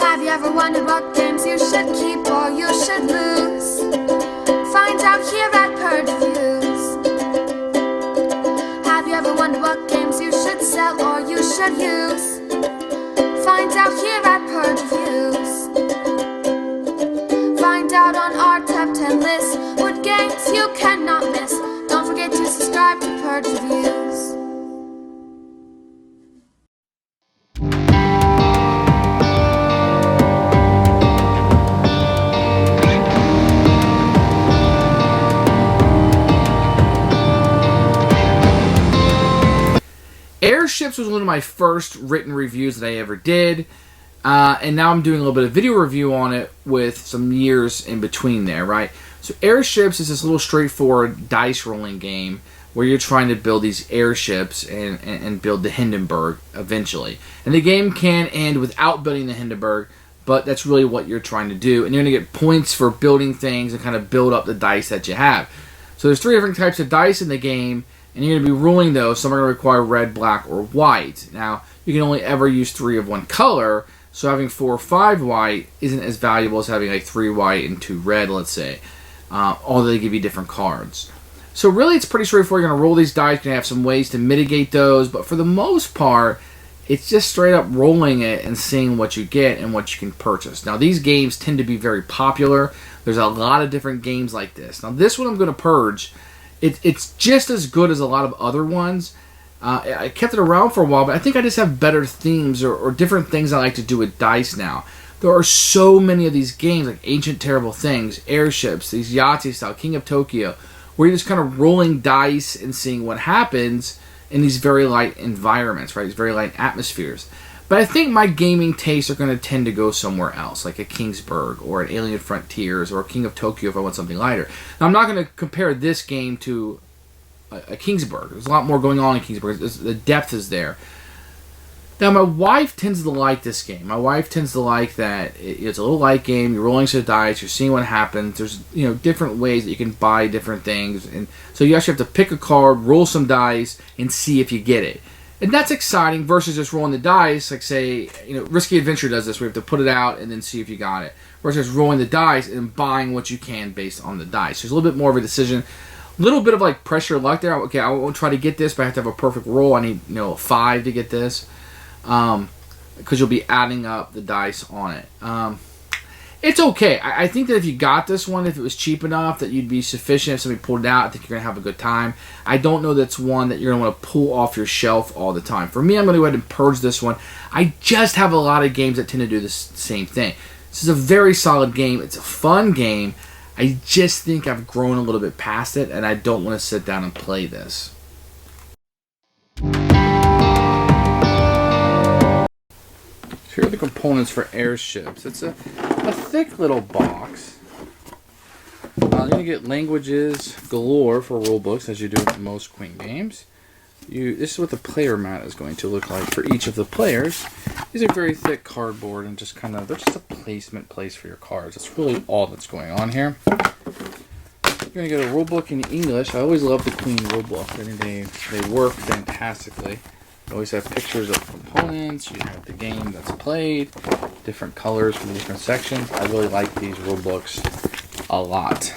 Have you ever wondered what games you should keep or you should lose? Find out here at Purge Reviews. Have you ever wondered what games you should sell or you should use? Find out here at Purge Reviews. Find out on our top 10 list what games you cannot miss. Don't forget to subscribe to Purge Reviews. Airships was one of my first written reviews that I ever did, and now I'm doing a little bit of video review on it with some years in between there, right? So Airships is this little straightforward dice rolling game where you're trying to build these airships and build the Hindenburg eventually. And the game can end without building the Hindenburg, but that's really what you're trying to do. And you're going to get points for building things and kind of build up the dice that you have. So there's 3 different types of dice in the game, and you're going to be rolling those. Some are going to require red, black, or white. Now, you can only ever use 3 of one color, so having 4 or 5 white isn't as valuable as having like 3 white and 2 red, let's say. Although they give you different cards. So really, it's pretty straightforward. You're going to roll these dice. You're going to have some ways to mitigate those, but for the most part, it's just straight up rolling it and seeing what you get and what you can purchase. Now, these games tend to be very popular. There's a lot of different games like this. Now, this one I'm going to purge. It's just as good as a lot of other ones. I kept it around for a while, but I think I just have better themes or different things I like to do with dice now. There are so many of these games, like Ancient Terrible Things, Airships, these Yahtzee style, King of Tokyo, where you're just kind of rolling dice and seeing what happens in these very light environments, right? These very light atmospheres. But I think my gaming tastes are going to tend to go somewhere else, like a Kingsburg or an Alien Frontiers or a King of Tokyo if I want something lighter. Now, I'm not going to compare this game to a Kingsburg. There's a lot more going on in Kingsburg. The depth is there. Now, my wife tends to like this game. My wife tends to like that it's a little light game. You're rolling some dice. You're seeing what happens. There's different ways that you can buy different things. And so you actually have to pick a card, roll some dice, and see if you get it. And that's exciting versus just rolling the dice. Like, say, Risky Adventure does this. We have to put it out and then see if you got it. Versus rolling the dice and buying what you can based on the dice. There's a little bit more of a decision. A little bit of like pressure luck there. Okay, I won't try to get this, but I have to have a perfect roll. I need a 5 to get this. Because you'll be adding up the dice on it. It's okay. I think that if you got this one, if it was cheap enough that you'd be sufficient, if somebody pulled it out, I think you're going to have a good time. I don't know that's one that you're going to want to pull off your shelf all the time. For me, I'm going to go ahead and purge this one. I just have a lot of games that tend to do the same thing. This is a very solid game. It's a fun game. I just think I've grown a little bit past it, and I don't want to sit down and play this. Here are the components for Airships. It's a thick little box. You're going to get languages galore for rule books, as you do with most Queen games. This is what the player mat is going to look like for each of the players. These are very thick cardboard and just they're just a placement place for your cards. That's really all that's going on here. You're going to get a rule book in English. I always love the Queen rule book. I think they work fantastically. You always have pictures of components, you have the game that's played, different colors from different sections. I really like these rule books a lot.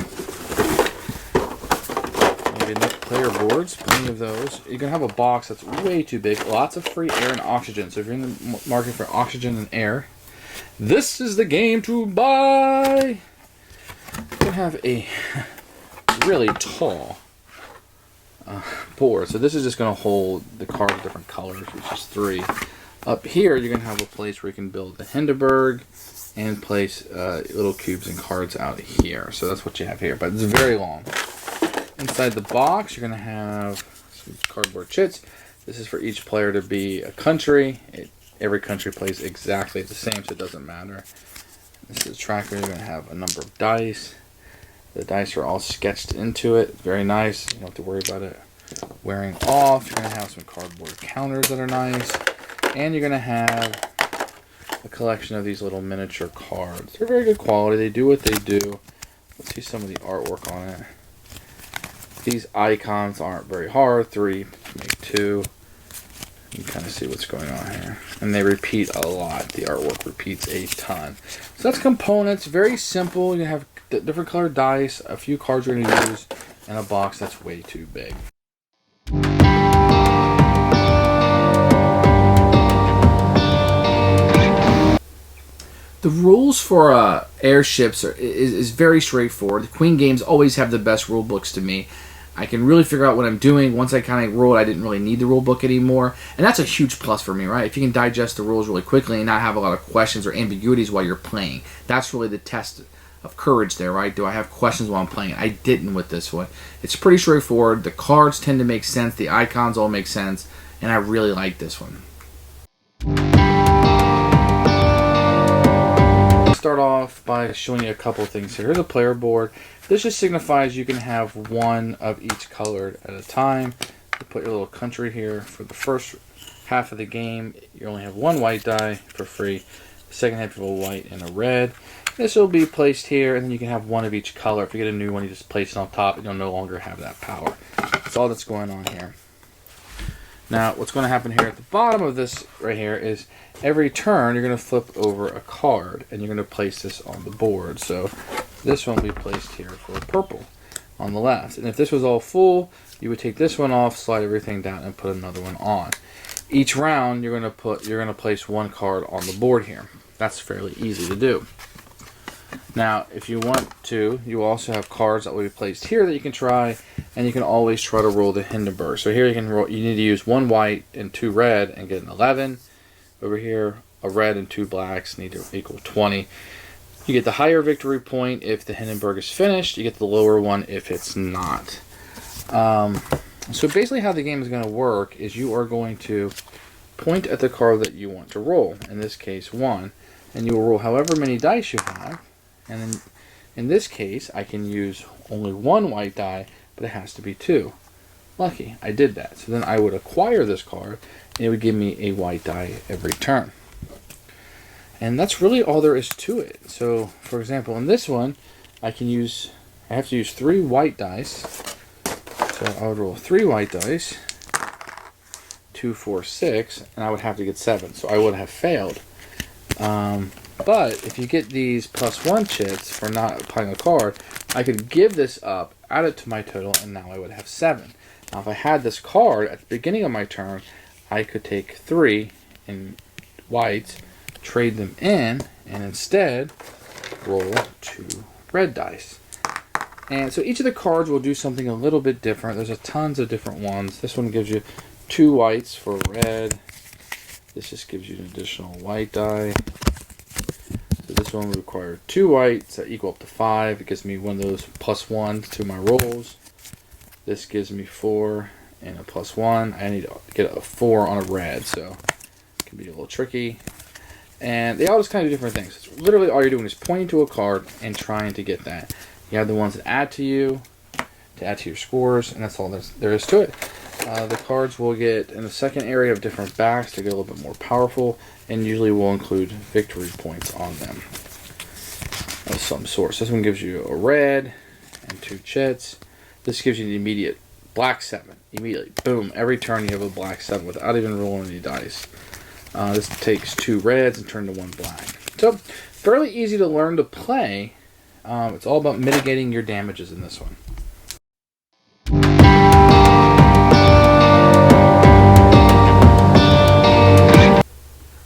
You get enough player boards, plenty of those. You can have a box that's way too big, lots of free air and oxygen. So if you're in the market for oxygen and air, this is the game to buy. You can have a really tall board. So this is just going to hold the cards of different colors, which is 3. Up here, you're going to have a place where you can build the Hindenburg and place little cubes and cards out here. So that's what you have here, but it's very long. Inside the box, you're going to have some cardboard chits. This is for each player to be a country. Every country plays exactly the same, so it doesn't matter. This is a tracker. You're going to have a number of dice. The dice are all sketched into it. Very nice. You don't have to worry about it wearing off. You're going to have some cardboard counters that are nice. And you're going to have a collection of these little miniature cards. They're very good quality. They do what they do. Let's see some of the artwork on it. These icons aren't very hard. 3 make 2. You can kind of see what's going on here. And they repeat a lot. The artwork repeats a ton. So that's components. Very simple. You have different colored dice, a few cards you're going to use, and a box that's way too big. The rules for Airships is very straightforward. The Queen games always have the best rule books to me. I can really figure out what I'm doing. Once I kind of rolled, I didn't really need the rule book anymore. And that's a huge plus for me, right? If you can digest the rules really quickly and not have a lot of questions or ambiguities while you're playing. That's really the test of courage there, right? Do I have questions while I'm playing it? I didn't with this one. It's pretty straightforward. The cards tend to make sense. The icons all make sense. And I really like this one. Start off by showing you a couple things here. Here's a player board. This just signifies you can have one of each colored at a time. You put your little country here. For the first half of the game, you only have one white die for free. The second half, you have a white and a red. This will be placed here, and then you can have one of each color. If you get a new one, you just place it on top, and you'll no longer have that power. That's all that's going on here. Now, what's going to happen here at the bottom of this right here is every turn you're going to flip over a card, and you're going to place this on the board. So this one will be placed here for purple on the left. And if this was all full, you would take this one off, slide everything down, and put another one on. Each round, you're going to place one card on the board here. That's fairly easy to do. Now, if you want to, you also have cards that will be placed here that you can try, and you can always try to roll the Hindenburg. So here you can roll. You need to use one white and two red and get an 11. Over here, a red and two blacks need to equal 20. You get the higher victory point if the Hindenburg is finished. You get the lower one if it's not. So basically how the game is going to work is you are going to point at the card that you want to roll. In this case, 1. And you will roll however many dice you have. And then in this case, I can use only one white die, but it has to be 2. Lucky, I did that. So then I would acquire this card, and it would give me a white die every turn. And that's really all there is to it. So, for example, in this one, I have to use 3 white dice. So I would roll 3 white dice, 2, 4, 6, and I would have to get 7. So I would have failed. But if you get these +1 chits for not applying a card, I could give this up, add it to my total, and now I would have 7. Now if I had this card at the beginning of my turn, I could take 3 in whites, trade them in, and instead roll 2 red dice. And so each of the cards will do something a little bit different. There's tons of different ones. This one gives you 2 whites for red. This just gives you an additional white die. So this one will require 2 whites that equal up to 5. It gives me one of those +1s to my rolls. This gives me 4 and a +1. I need to get a 4 on a red, so it can be a little tricky. And they all just kind of do different things. It's literally all you're doing is pointing to a card and trying to get that. You have the ones that add to you, to add to your scores, and that's all there is to it. The cards will get in the second area of different backs to get a little bit more powerful, and usually will include victory points on them of some sort. So this one gives you a red and 2 chits. This gives you the immediate black 7. Immediately, boom, every turn you have a black 7 without even rolling any dice. This takes 2 reds and turn to 1 black. So, fairly easy to learn to play. It's all about mitigating your damages in this one.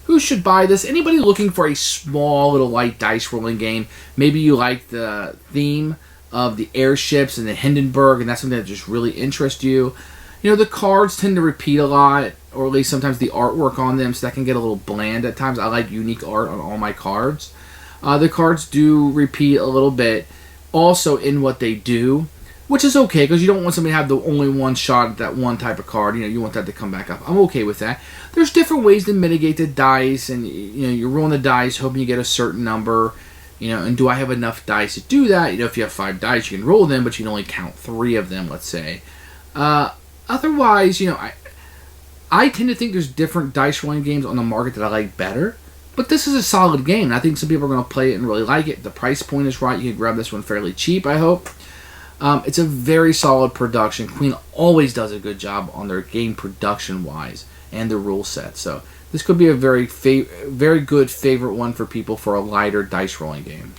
Who should buy this? Anybody looking for a small little light dice rolling game? Maybe you like the theme of the airships and the Hindenburg, and that's something that just really interests you. You know, the cards tend to repeat a lot, or at least sometimes the artwork on them, so that can get a little bland at times. I like unique art on all my cards. The cards do repeat a little bit also in what they do, which is okay, because you don't want somebody to have the only one shot at that one type of card. You know, you want that to come back up. I'm okay with that. There's different ways to mitigate the dice, and you know, you're rolling the dice, hoping you get a certain number. You know, and do I have enough dice to do that? You know, if you have 5 dice, you can roll them, but you can only count 3 of them, let's say. Otherwise, you know, I tend to think there's different dice rolling games on the market that I like better. But this is a solid game, and I think some people are going to play it and really like it. The price point is right. You can grab this one fairly cheap, I hope. It's a very solid production. Queen always does a good job on their game production-wise. and the rule set. So this could be a very good favorite one for people for a lighter dice rolling game.